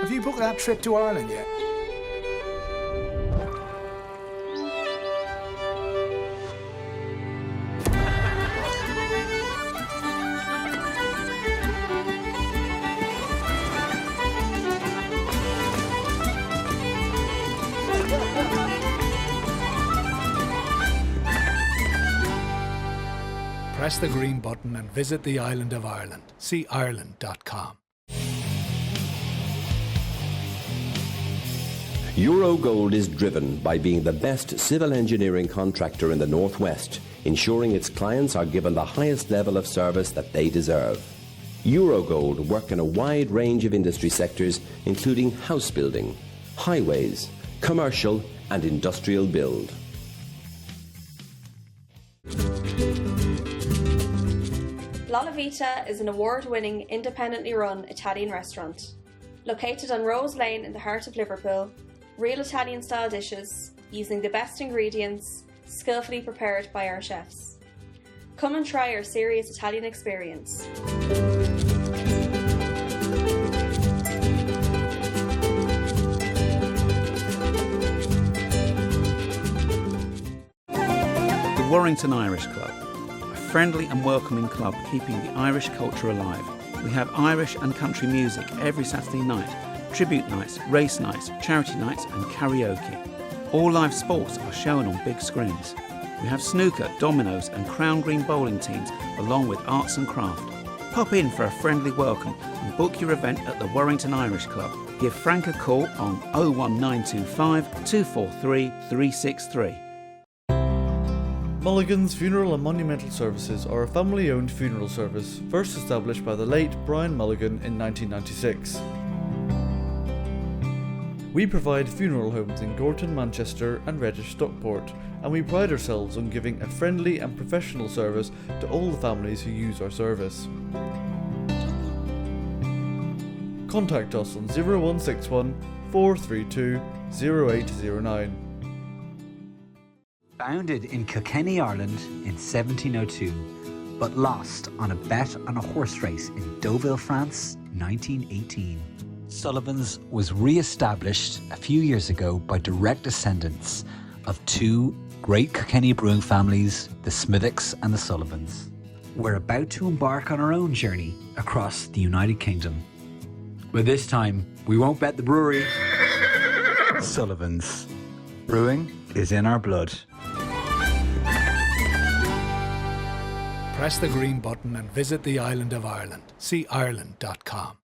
Have you booked that trip to Ireland yet? Press the green button and visit the island of Ireland. See Ireland.com. Eurogold is driven by being the best civil engineering contractor in the Northwest, ensuring its clients are given the highest level of service that they deserve. Eurogold work in a wide range of industry sectors, including house building, highways, commercial and industrial build. La Vita is an award-winning, independently run Italian restaurant. Located on Rose Lane in the heart of Liverpool, real Italian-style dishes, using the best ingredients, skillfully prepared by our chefs. Come and try our serious Italian experience. The Warrington Irish Club, a friendly and welcoming club keeping the Irish culture alive. We have Irish and country music every Saturday night, tribute nights, race nights, charity nights and karaoke. All live sports are shown on big screens. We have snooker, dominoes and Crown Green bowling teams along with arts and craft. Pop in for a friendly welcome and book your event at the Warrington Irish Club. Give Frank a call on 01925 243 363. Mulligan's Funeral and Monumental Services are a family-owned funeral service first established by the late Brian Mulligan in 1996. We provide funeral homes in Chorlton, Manchester and Reddish, Stockport, and we pride ourselves on giving a friendly and professional service to all the families who use our service. Contact us on 0161 432 0809. Founded in Kilkenny, Ireland in 1702, but lost on a bet on a horse race in Deauville, France, 1918. Sullivan's was re-established a few years ago by direct descendants of two great Kilkenny brewing families, the Smithwicks and the Sullivans. We're about to embark on our own journey across the United Kingdom. But this time, we won't bet the brewery. Sullivan's. Brewing is in our blood. Press the green button and visit the island of Ireland. See Ireland.com.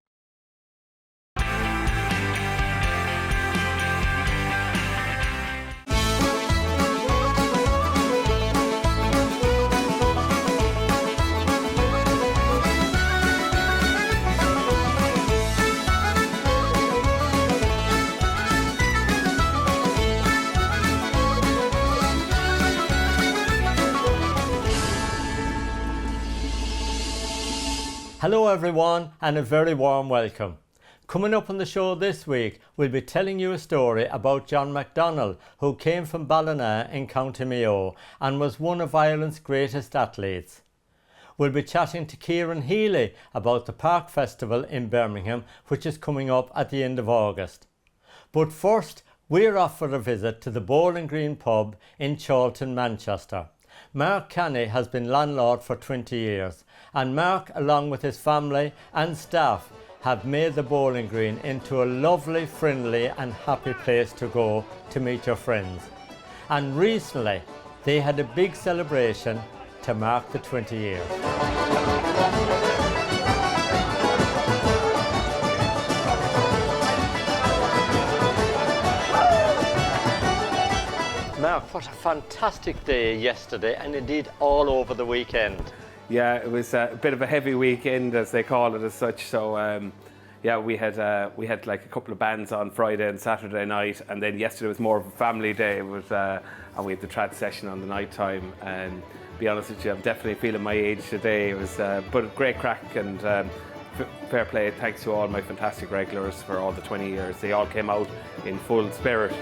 Hello everyone and a very warm welcome. Coming up on the show this week, we'll be telling you a story about John McDonnell, who came from Ballina in County Mayo and was one of Ireland's greatest athletes. We'll be chatting to Ciaran Healy about the Pairc Festival in Birmingham, which is coming up at the end of August. But first, we're off for a visit to the Bowling Green pub in Charlton, Manchester. Mark Canny has been landlord for 20 years, and Mark, along with his family and staff, have made the Bowling Green into a lovely, friendly and happy place to go to meet your friends. And recently, they had a big celebration to mark the 20 years. Mark, what a fantastic day yesterday and indeed all over the weekend. Yeah, it was a bit of a heavy weekend, as they call it as such. So yeah, we had like a couple of bands on Friday and Saturday night, and then yesterday was more of a family day. It was, and we had the trad session on the night time. And to be honest with you, I'm definitely feeling my age today. It was but a great crack and fair play. Thanks to all my fantastic regulars for all the 20 years. They all came out in full spirit.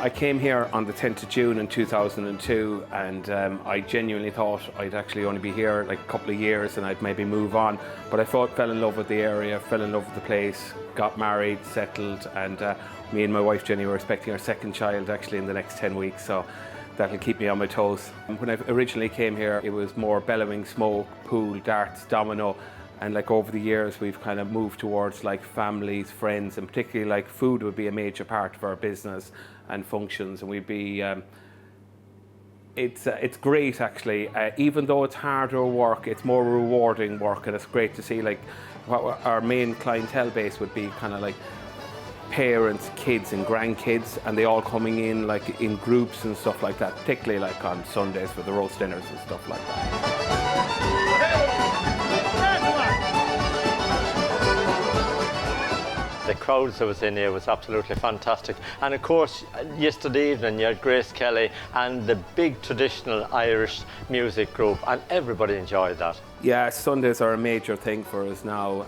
I came here on the 10th of June in 2002, and I genuinely thought I'd actually only be here like a couple of years and I'd maybe move on. But I fell in love with the area, fell in love with the place, got married, settled, and me and my wife Jenny were expecting our second child actually in the next 10 weeks. So that'll keep me on my toes. When I originally came here, it was more bellowing, smoke, pool, darts, domino. And like over the years, we've kind of moved towards like families, friends, and particularly like food would be a major part of our business and functions. And we'd be, it's great actually. Even though it's harder work, it's more rewarding work, and it's great to see like what our main clientele base would be kind of like parents, kids, and grandkids, and they all coming in like in groups and stuff like that. Particularly like on Sundays for the roast dinners and stuff like that. The crowds that was in here was absolutely fantastic. And of course, yesterday evening you had Grace Kelly and the big traditional Irish music group, and everybody enjoyed that. Yeah, Sundays are a major thing for us now.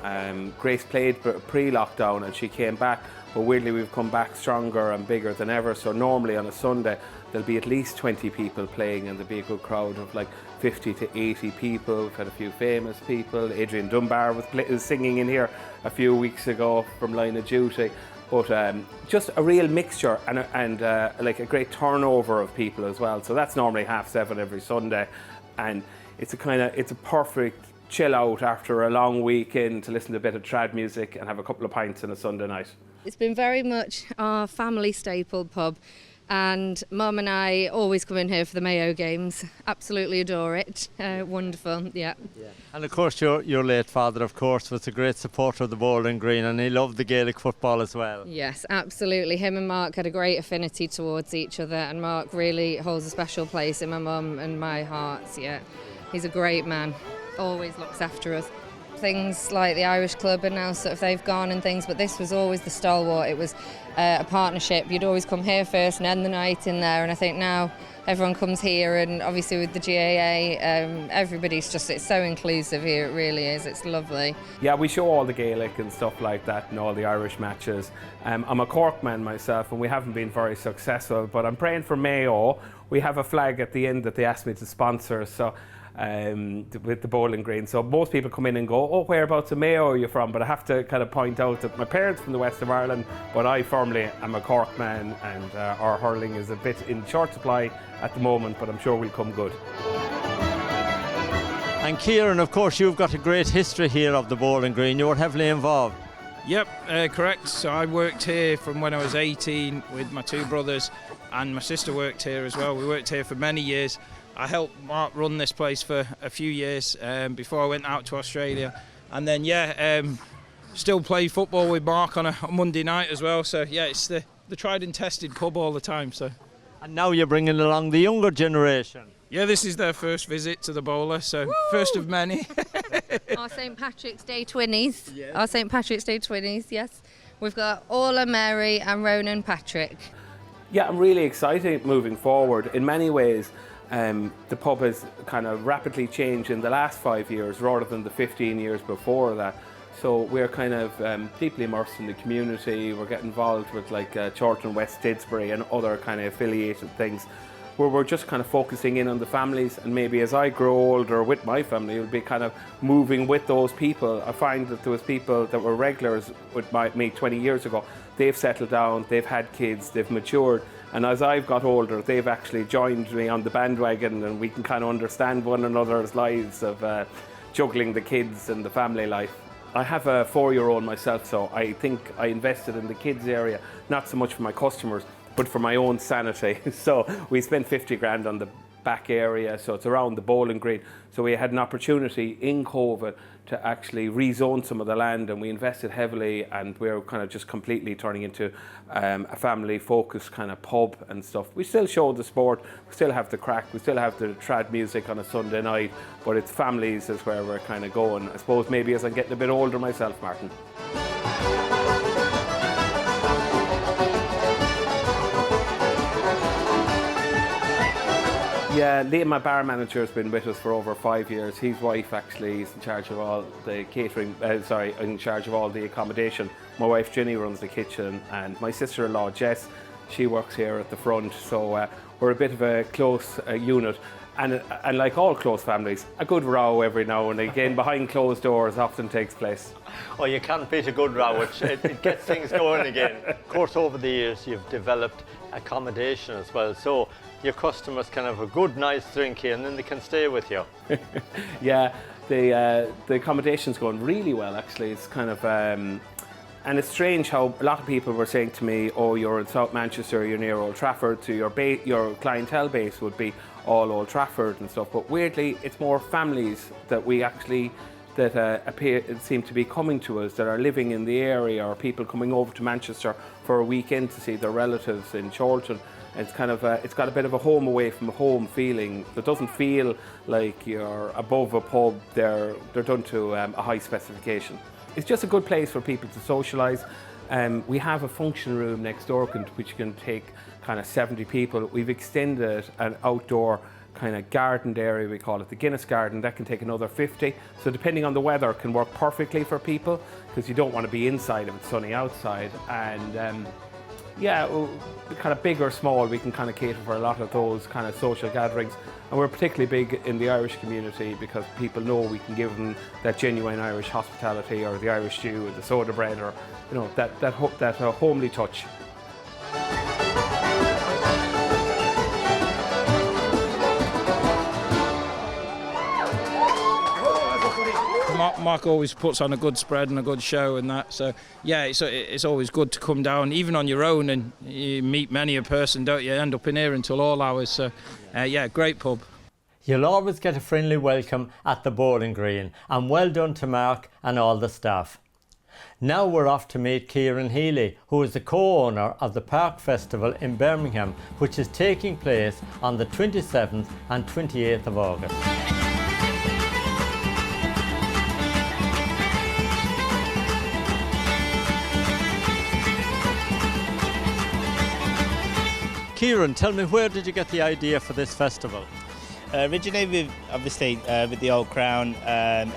Grace played pre-lockdown and she came back, but weirdly we've come back stronger and bigger than ever. So normally on a Sunday there'll be at least 20 people playing, and there'll be a good crowd of like 50 to 80 people. We've had a few famous people. Adrian Dunbar was singing in here a few weeks ago from Line of Duty. But just a real mixture and like a great turnover of people as well. So that's normally 7:30 every Sunday, and it's a perfect chill out after a long weekend to listen to a bit of trad music and have a couple of pints on a Sunday night. It's been very much our family staple pub, and Mum and I always come in here for the Mayo games. Absolutely adore it. Wonderful, yeah. And of course your late father, of course, was a great supporter of the Bowling Green, and he loved the Gaelic football as well. Yes, absolutely. Him and Mark had a great affinity towards each other, and Mark really holds a special place in my mum and my hearts, yeah. He's a great man, always looks after us. Things like the Irish Club and now sort of they've gone and things, but this was always the stalwart. It was a partnership. You'd always come here first and end the night in there, and I think now everyone comes here, and obviously with the GAA, everybody's just, it's so inclusive here, it really is, it's lovely. Yeah, we show all the Gaelic and stuff like that and all the Irish matches. I'm a Cork man myself, and we haven't been very successful, but I'm praying for Mayo. We have a flag at the end that they asked me to sponsor, so with the Bowling Green. So most people come in and go, oh, whereabouts in Mayo are you from? But I have to kind of point out that my parents from the west of Ireland, but I firmly am a Cork man, and our hurling is a bit in short supply at the moment, but I'm sure we'll come good. And Ciaran, of course, you've got a great history here of the Bowling Green. You were heavily involved. Yep, correct. So I worked here from when I was 18 with my two brothers, and my sister worked here as well. We worked here for many years. I helped Mark run this place for a few years before I went out to Australia, and then still play football with Mark on a Monday night as well. So yeah, it's the tried and tested pub all the time. So. And now you're bringing along the younger generation. Yeah, this is their first visit to the bowler, so woo! First of many. Our St Patrick's Day twinnies. Yeah. Our St Patrick's Day twinnies, yes. We've got Orla, Mary and Ronan Patrick. Yeah, I'm really excited moving forward. In many ways, the pub has kind of rapidly changed in the last 5 years rather than the 15 years before that. So we're kind of deeply immersed in the community. We're getting involved with like Chorlton, West Didsbury and other kind of affiliated things, where we're just kind of focusing in on the families, and maybe as I grow older with my family, it'll be kind of moving with those people. I find that there was people that were regulars with me 20 years ago. They've settled down, they've had kids, they've matured, and as I've got older, they've actually joined me on the bandwagon, and we can kind of understand one another's lives of juggling the kids and the family life. I have a 4-year-old myself, so I think I invested in the kids area, not so much for my customers, but for my own sanity. So we spent 50 grand on the back area, so it's around the Bowling Green. So we had an opportunity in COVID to actually rezone some of the land, and we invested heavily, and we're kind of just completely turning into a family focused kind of pub and stuff. We still show the sport, we still have the crack, we still have the trad music on a Sunday night, but it's families is where we're kind of going. I suppose maybe as I'm getting a bit older myself, Martin. Yeah, Liam, my bar manager, has been with us for over 5 years. His wife actually is in charge of all the catering, in charge of all the accommodation. My wife Jenny runs the kitchen, and my sister-in-law Jess, She works here at the front, so we're a bit of a close unit. And like all close families, a good row every now and again behind closed doors often takes place. Oh, you can't beat a good row. It gets things going again. Of course, over the years, you've developed accommodation as well, so your customers can have a good, nice drink here and then they can stay with you. Yeah, the accommodation's going really well, actually. It's kind of... and it's strange how a lot of people were saying to me, oh, you're in South Manchester, you're near Old Trafford, so your clientele base would be all Old Trafford and stuff. But weirdly, it's more families that we actually, seem to be coming to us, that are living in the area, or people coming over to Manchester for a weekend to see their relatives in Chorlton. It's kind of it's got a bit of a home away from home feeling. It doesn't feel like you're above a pub. They're done to a high specification. It's just a good place for people to socialise. We have a function room next door which can take kind of 70 people. We've extended an outdoor kind of gardened area, we call it the Guinness Garden, that can take another 50. So depending on the weather, it can work perfectly for people, because you don't want to be inside if it's sunny outside. And yeah, kind of big or small, we can kind of cater for a lot of those kind of social gatherings. And we're particularly big in the Irish community because people know we can give them that genuine Irish hospitality, or the Irish stew, or the soda bread, or that homely touch. Mark always puts on a good spread and a good show and that, so yeah, it's always good to come down even on your own, and you meet many a person, don't you? End up in here until all hours, so yeah, great pub. You'll always get a friendly welcome at the bowling green, and well done to Mark and all the staff. Now we're off to meet Ciaran Healy, who is the co-owner of the Pairc Festival in Birmingham, which is taking place on the 27th and 28th of August. Ciaran, tell me, where did you get the idea for this festival? Originally, with the Old Crown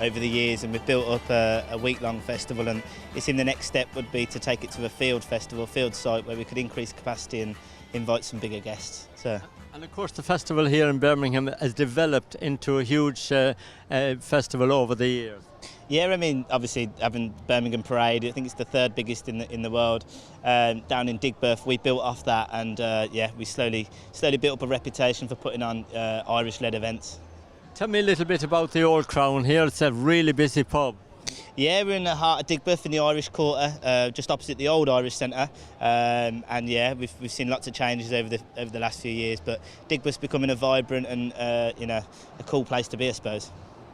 over the years, and we've built up a week-long festival, and it's in the next step would be to take it to a field site where we could increase capacity and invite some bigger guests. So. And of course the festival here in Birmingham has developed into a huge festival over the years. Yeah, I mean, obviously having Birmingham Parade, I think it's the third biggest in the world. Down in Digbeth, we built off that, and yeah, we slowly built up a reputation for putting on Irish-led events. Tell me a little bit about the Old Crown here. It's a really busy pub. Yeah, we're in the heart of Digbeth in the Irish Quarter, just opposite the old Irish Centre, and yeah, we've seen lots of changes over the last few years. But Digbeth's becoming a vibrant and a cool place to be, I suppose.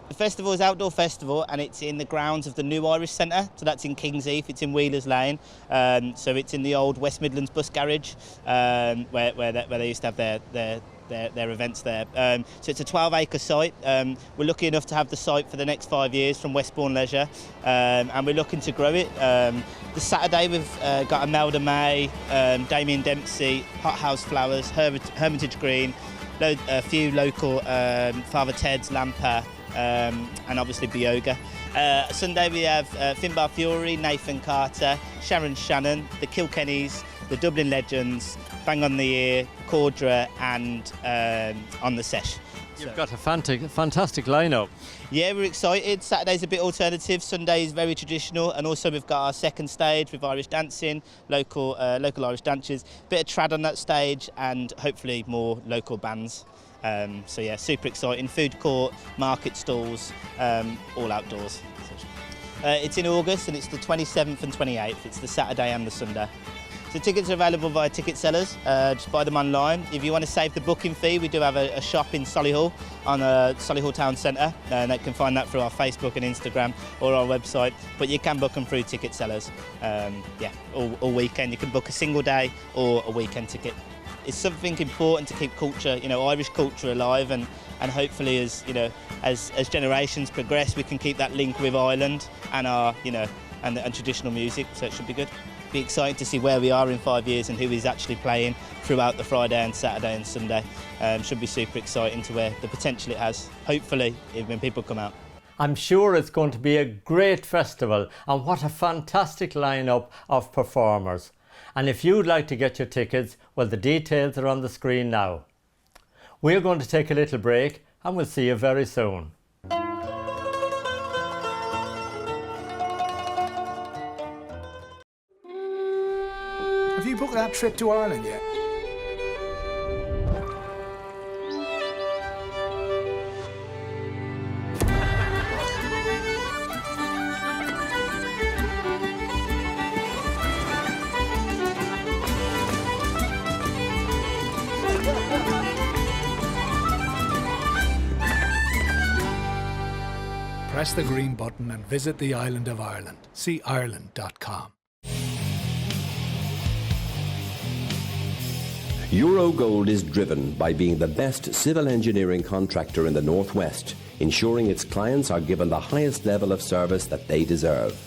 The festival is an outdoor festival, and it's in the grounds of the new Irish Centre, so that's in Kings Heath. It's in Wheelers Lane, so it's in the old West Midlands bus garage where they used to have their events there. So it's a 12-acre site. We're lucky enough to have the site for the next 5 years from Westbourne Leisure, and we're looking to grow it. This Saturday we've got Imelda May, Damien Dempsey, Hot House Flowers, Hermitage Green, a few local Father Ted's, Lamper, and obviously Bioga. Sunday we have Finbar Fury, Nathan Carter, Sharon Shannon, the Kilkennys, the Dublin Legends, Bang on the Ear, Cordra, and On the Sesh. You've got a fantastic lineup. Yeah, we're excited. Saturday's a bit alternative, Sunday's very traditional, and also we've got our second stage with Irish dancing, local Irish dancers, bit of trad on that stage, and hopefully more local bands. So yeah, super exciting. Food court, market stalls, all outdoors. It's in August, and it's the 27th and 28th. It's the Saturday and the Sunday. So tickets are available via ticket sellers. Just buy them online. If you want to save the booking fee, we do have a shop in Solihull on Solihull Town Centre, and they can find that through our Facebook and Instagram or our website. But you can book them through ticket sellers. Yeah, all weekend. You can book a single day or a weekend ticket. It's something important to keep culture, Irish culture alive, and hopefully as generations progress, we can keep that link with Ireland and our, and traditional music. So it should be good. Be exciting to see where we are in 5 years and who is actually playing throughout the Friday and Saturday and Sunday. Should be super exciting to where the potential it has, hopefully, when people come out. I'm sure it's going to be a great festival, and what a fantastic lineup of performers. And if you'd like to get your tickets, well, the details are on the screen now. We're going to take a little break and we'll see you very soon. Have you booked that trip to Ireland yet? Press the green button and visit the island of Ireland. See Ireland.com. Eurogold is driven by being the best civil engineering contractor in the Northwest, ensuring its clients are given the highest level of service that they deserve.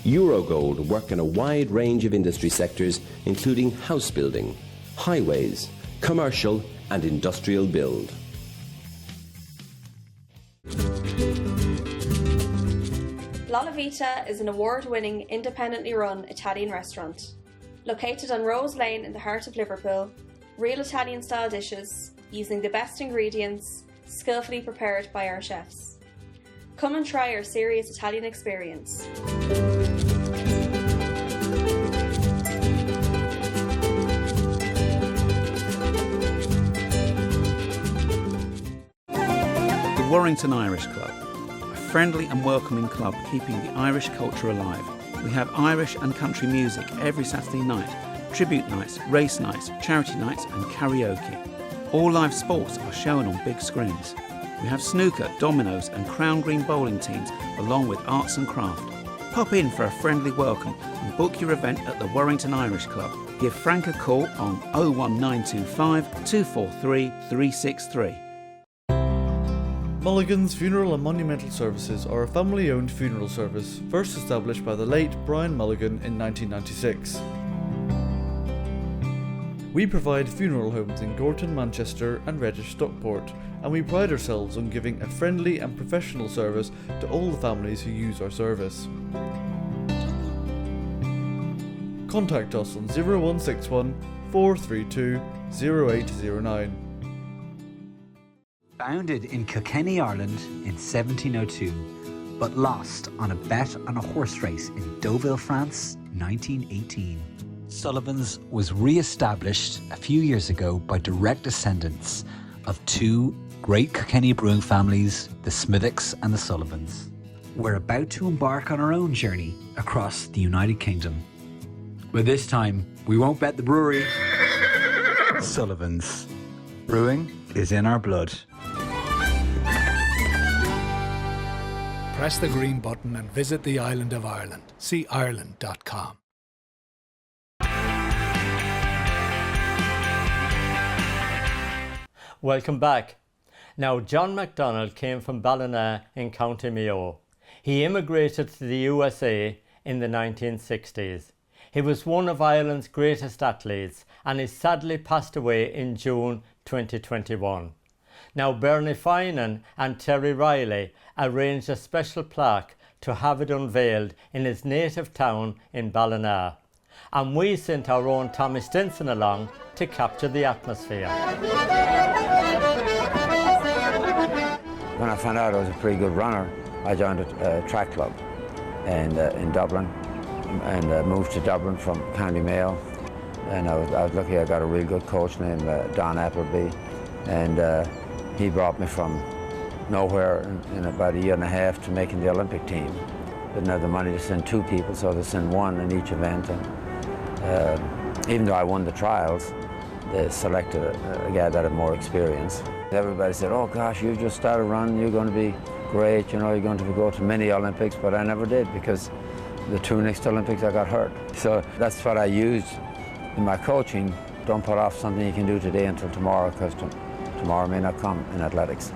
Eurogold work in a wide range of industry sectors, including house building, highways, commercial and industrial build. La Vita is an award-winning, independently run Italian restaurant. Located on Rose Lane in the heart of Liverpool, real Italian-style dishes, using the best ingredients, skillfully prepared by our chefs. Come and try our serious Italian experience. The Warrington Irish Club, a friendly and welcoming club keeping the Irish culture alive. We have Irish and country music every Saturday night, tribute nights, race nights, charity nights and karaoke. All live sports are shown on big screens. We have snooker, dominoes and crown green bowling teams along with arts and craft. Pop in for a friendly welcome and book your event at the Warrington Irish Club. Give Frank a call on 01925 243 363. Mulligan's Funeral and Monumental Services are a family-owned funeral service first established by the late Brian Mulligan in 1996. We provide funeral homes in Chorlton, Manchester and Reddish, Stockport, and we pride ourselves on giving a friendly and professional service to all the families who use our service. Contact us on 0161 432 0809. Founded in Kilkenny, Ireland in 1702, but lost on a bet on a horse race in Deauville, France, 1918. Sullivan's was re-established a few years ago by direct descendants of two great Kilkenny brewing families, the Smithicks and the Sullivans. We're about to embark on our own journey across the United Kingdom. But this time, we won't bet the brewery. Sullivan's. Brewing is in our blood. Press the green button and visit the island of Ireland. See Ireland.com. Welcome back. Now, John McDonnell came from Ballina in County Mayo. He immigrated to the USA in the 1960s. He was one of Ireland's greatest athletes and he sadly passed away in June 2021. Now, Bernie Finan and Terry Riley arranged a special plaque to have it unveiled in his native town in Ballina. And we sent our own Tommy Stinson along to capture the atmosphere. When I found out I was a pretty good runner, I joined a track club and, in Dublin and moved to Dublin from County Mayo. And I was lucky I got a real good coach named Don Appleby, and he brought me from nowhere in about a year and a half to making the Olympic team. Didn't have the money to send two people, so they sent one in each event. And even though I won the trials, they selected a guy that had more experience. Everybody said, oh gosh, you just started running, you're going to be great, you know, you're going to go to many Olympics, but I never did because the two next Olympics I got hurt. So that's what I used in my coaching. Don't put off something you can do today until tomorrow, because tomorrow may not come in athletics.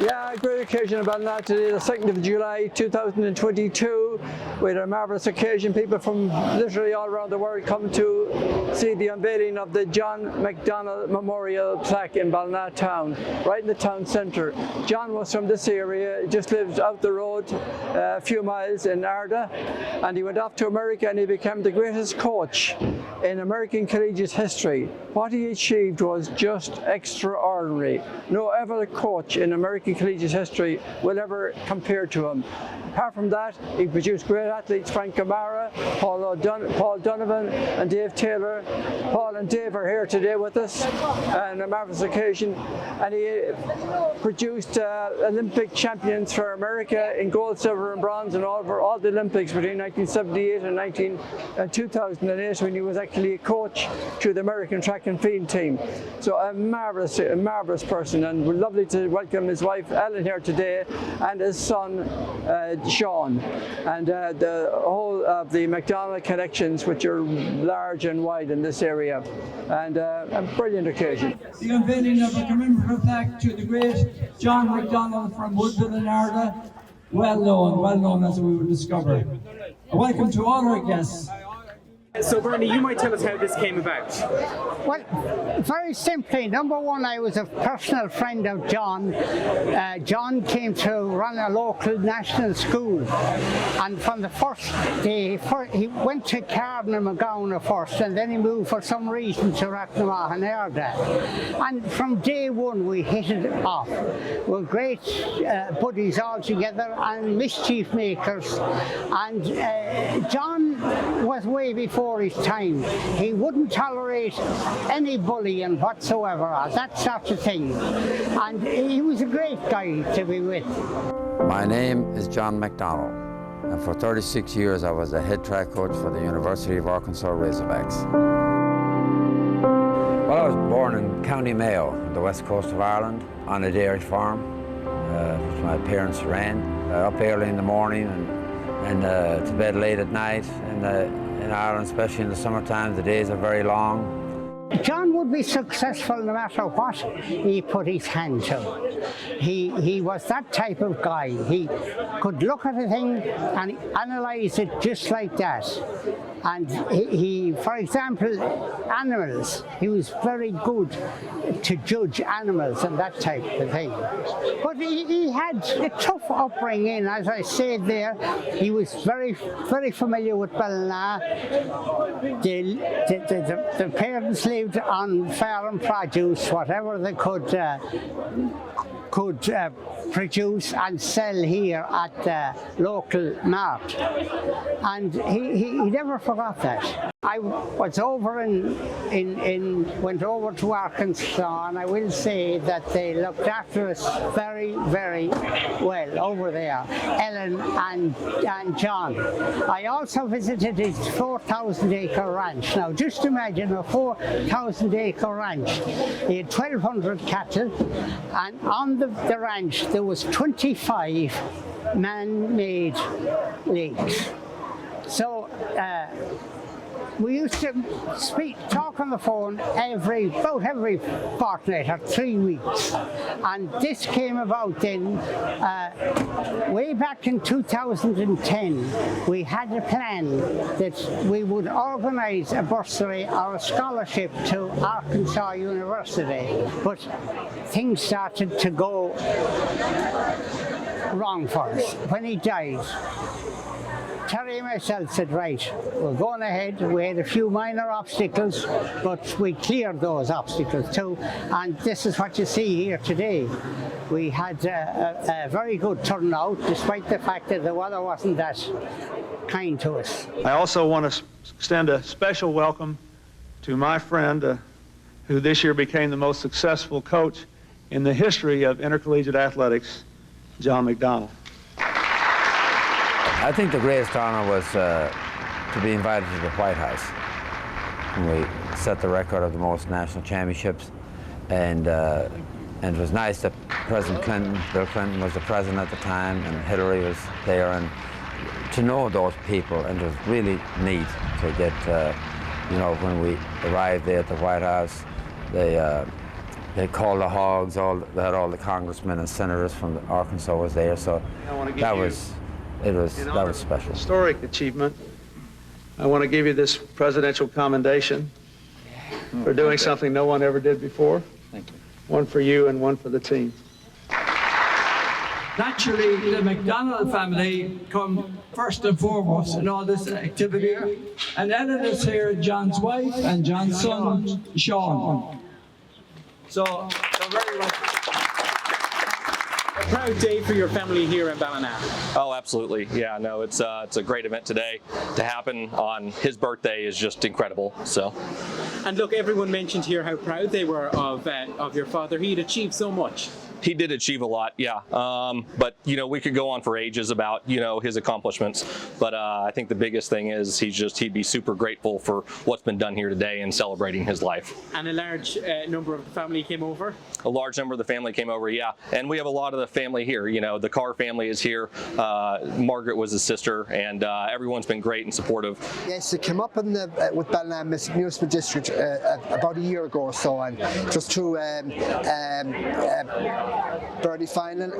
Yeah, a great occasion about that today, the 2nd of July 2022. We had a marvellous occasion. People from literally all around the world come to see the unveiling of the John McDonnell Memorial Plaque in Ballina town, right in the town centre. John was from this area, just lived out the road a few miles in Arda, and he went off to America and he became the greatest coach in American collegiate history. What he achieved was just extraordinary. No other coach in American collegiate history will ever compare to him. Apart from that, he produced great athletes, Frank Camara, Paul Donovan and Dave Taylor. Paul and Dave are here today with us on a marvellous occasion, and he produced Olympic champions for America in gold, silver and bronze and all the Olympics between 1978 and 2008, when he was actually a coach to the American track and field team. So a marvellous person, and we're lovely to welcome his wife Ellen here today and his son Sean, and the whole of the McDonnell connections, which are large and wide in this area, and a brilliant occasion. The unveiling of a commemorative plaque to the great John McDonnell from Woodville and Arda, well known as we will discover. Welcome to all our guests. So Bernie, you might tell us how this came about. Well, very simply, number one, I was a personal friend of John. John came to run a local national school, and from the first day, he went to Cardinal McGowan first, and then he moved for some reason to Rathnawa and Arda. And from day one, we hit it off. We're great buddies all together and mischief makers. And John was way before his time. He wouldn't tolerate any bullying whatsoever, that sort of thing. And he was a great guy to be with. My name is John McDonnell, and for 36 years I was the head track coach for the University of Arkansas Razorbacks. Well, I was born in County Mayo, on the west coast of Ireland, on a dairy farm, which my parents ran, up early in the morning and to bed late at night. In Ireland, especially in the summertime, the days are very long. John would be successful no matter what he put his hand to. He was that type of guy. He could look at a thing and analyse it just like that. And he, for example, animals, he was very good to judge animals and that type of thing. But he had a tough upbringing, as I said there. He was very, very familiar with Ballina. The parents lived on farm produce, whatever they could produce and sell here at the local mart, and he never forgot that. I was over went over to Arkansas, and I will say that they looked after us very, very well over there, Ellen and John. I also visited his 4,000-acre ranch. Now, just imagine a 4,000-acre ranch. He had 1,200 cattle, and on the ranch there was 25 man-made lakes. So we used to talk on the phone about every fortnight or 3 weeks, and this came about then way back in 2010. We had a plan that we would organise a bursary or a scholarship to Arkansas University, but things started to go wrong for us. When he died, Terry and myself said, right, we're going ahead. We had a few minor obstacles, but we cleared those obstacles too, and this is what you see here today. We had a very good turnout, despite the fact that the weather wasn't that kind to us. I also want to extend a special welcome to my friend who this year became the most successful coach in the history of intercollegiate athletics, John McDonnell. I think the greatest honor was to be invited to the White House. We set the record of the most national championships, and it was nice that President Clinton, Bill Clinton, was the president at the time, and Hillary was there, and to know those people, and it was really neat to get, you know, when we arrived there at the White House, they called the hogs. They had all the congressmen and senators from Arkansas was there. So that was special. Historic achievement. I want to give you this presidential commendation for doing something no one ever did before. Thank you. One for you and one for the team. Naturally, the McDonnell family come first and foremost in all this activity. And Ellen is here, John's wife, and John's son, Sean. So very much. A proud day for your family here in Ballina. Oh, absolutely. Yeah, no, it's a great event today. To happen on his birthday is just incredible. So. And look, everyone mentioned here how proud they were of your father. He'd achieved so much. He did achieve a lot, yeah. But, you know, we could go on for ages about, you know, his accomplishments. But I think the biggest thing is he'd be super grateful for what's been done here today and celebrating his life. And a large number of the family came over? A large number of the family came over, yeah. And we have a lot of the family here. You know, the Carr family is here. Margaret was his sister, and everyone's been great and supportive. Yes, it came up in with Ballina Municipal District about a year ago or so, and just through Bernie Finan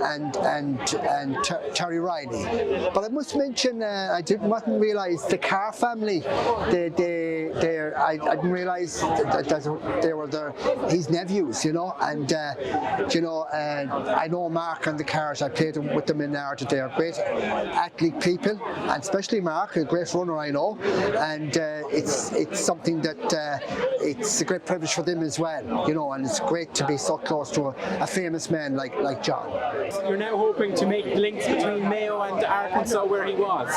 and Terry Riley. But I must mention, I mustn't realise the Carr family. I didn't realise that they were his nephews, you know. And I know Mark and the Carrs. I played with them in Ardent. They are great athlete people, and especially Mark, a great runner, I know. And it's something that it's a great privilege for them as well, you know. And it's great to be so close to a famous man like John. You're now hoping to make links between Mayo and Arkansas where he was.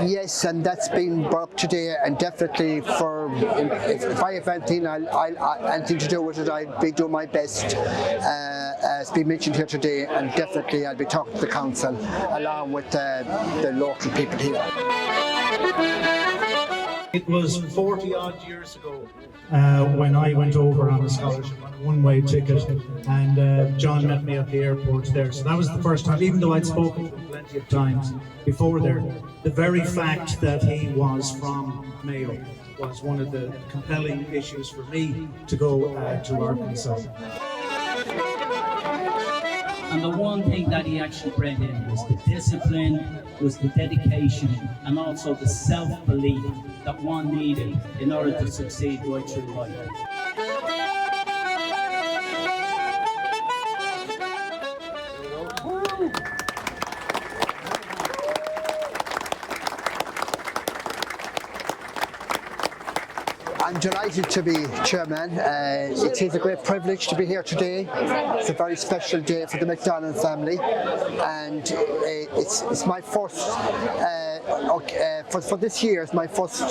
Yes, and that's been brought up today, and definitely if I have anything, anything to do with it, I'll be doing my best. It's been mentioned here today, and definitely I'll be talking to the council along with the local people here. It was 40 odd years ago when I went over on a scholarship on a one-way ticket, and John met me at the airport there. So that was the first time, even though I'd spoken to him plenty of times before there. The very fact that he was from Mayo was one of the compelling issues for me to go to Arkansas. And the one thing that he actually brought in was the discipline, was the dedication, and also the self-belief that one needed in order to succeed right through life. I'm delighted to be chairman. It is a great privilege to be here today. It's a very special day for the McDonnell family, and it's my first. For this year, it's my first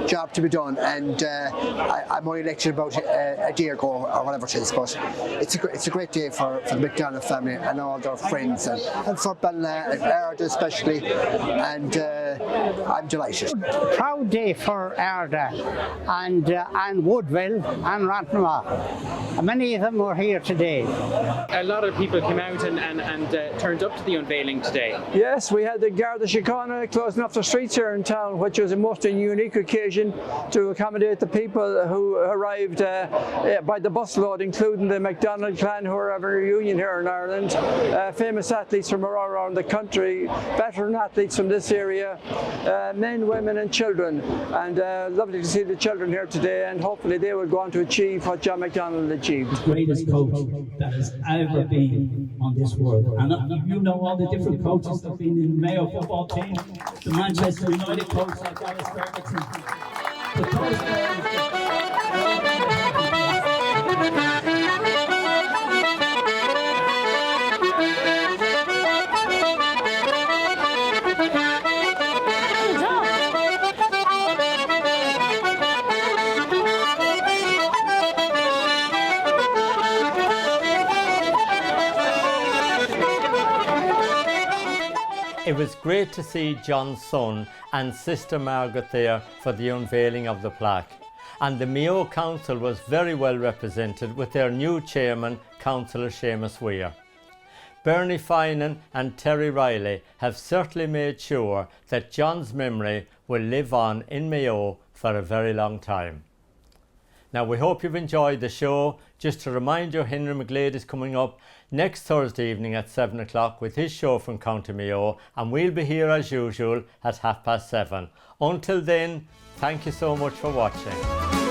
job to be done, and I'm only elected about a day ago or whatever it is. But it's a great day for the McDonnell family and all their friends, and for Ballina and Ard especially, and I'm delighted. Proud day for Arda and Woodville and Rantanwa. Many of them were here today. A lot of people came out and turned up to the unveiling today. Yes, we had the Garda Síochána closing off the streets here in town, which was a most unique occasion to accommodate the people who arrived by the busload, including the McDonnell clan who are having a reunion here in Ireland, famous athletes from around the country, veteran athletes from this area, men, women and children, and lovely to see the children here today, and hopefully they will go on to achieve what John McDonnell achieved. The greatest coach that has ever been on this world. And you know all the different coaches that have been in the Mayo football team, the Manchester United coach like Alex Ferguson, the coach It was great to see John's son and sister Margaret there for the unveiling of the plaque. And the Mayo Council was very well represented with their new chairman, Councillor Seamus Weir. Bernie Finan and Terry Riley have certainly made sure that John's memory will live on in Mayo for a very long time. Now we hope you've enjoyed the show. Just to remind you, Henry McGlade is coming up next Thursday evening at 7 o'clock with his show from County Mayo, and we'll be here as usual at 7:30. Until then, thank you so much for watching.